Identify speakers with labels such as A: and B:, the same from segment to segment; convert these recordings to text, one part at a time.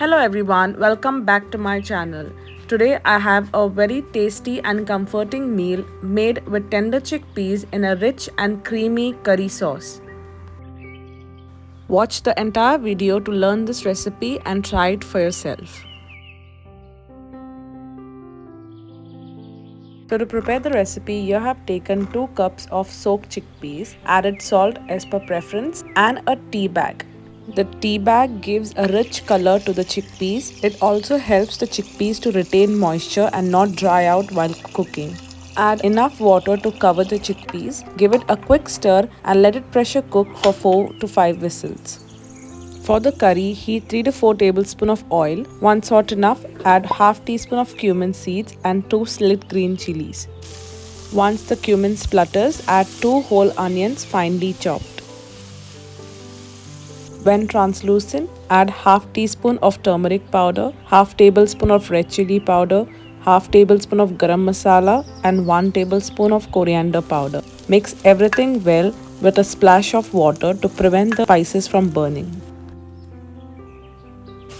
A: Hello everyone, welcome back to my channel. Today I have a very tasty and comforting meal made with tender chickpeas in a rich and creamy curry sauce. Watch the entire video to learn this recipe and try it for yourself. So to prepare the recipe, you have taken 2 cups of soaked chickpeas, added salt as per preference and a tea bag. The tea bag gives a rich color to the chickpeas. It also helps the chickpeas to retain moisture and not dry out while cooking. Add enough water to cover the chickpeas. Give it a quick stir and let it pressure cook for 4 to 5 whistles. For the curry, heat 3 to 4 tablespoons of oil. Once hot enough, add half teaspoon of cumin seeds and 2 sliced green chilies. Once the cumin splutters, add 2 whole onions finely chopped. When translucent, add half teaspoon of turmeric powder, half tablespoon of red chili powder, half tablespoon of garam masala and 1 tablespoon of coriander powder. Mix everything well with a splash of water to prevent the spices from burning.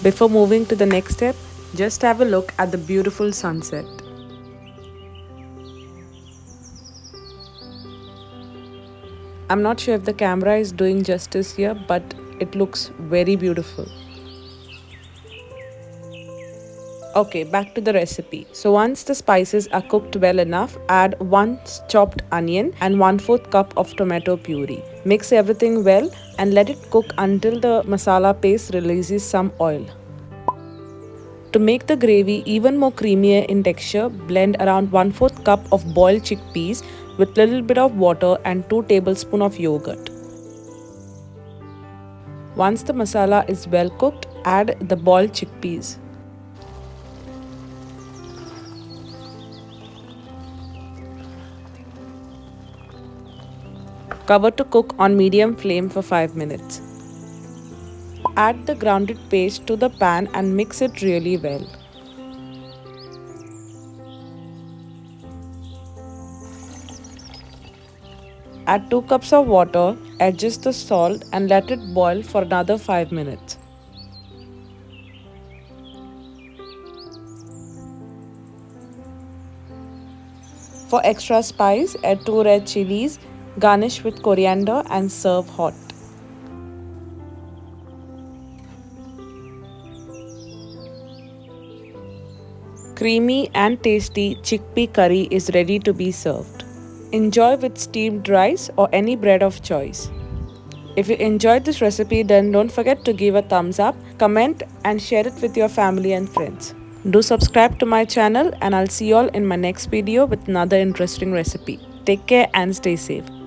A: Before moving to the next step, just have a look at the beautiful sunset. I'm not sure if the camera is doing justice here, but it looks very beautiful. Okay, back to the recipe. So once the spices are cooked well enough, add 1 chopped onion and 1/4 cup of tomato puree. Mix everything well and let it cook until the masala paste releases some oil. To make the gravy even more creamier in texture, blend around 1/4 cup of boiled chickpeas with little bit of water and 2 tablespoons of yogurt. Once the masala is well cooked, add the boiled chickpeas. Cover to cook on medium flame for 5 minutes. Add the grounded paste to the pan and mix it really well. Add 2 cups of water, adjust the salt and let it boil for another 5 minutes. For extra spice, add 2 red chilies, garnish with coriander and serve hot. Creamy and tasty chickpea curry is ready to be served. Enjoy with steamed rice or any bread of choice. If you enjoyed this recipe, then don't forget to give a thumbs up, comment and share it with your family and friends. Do subscribe to my channel and I'll see you all in my next video with another interesting recipe. Take care and stay safe.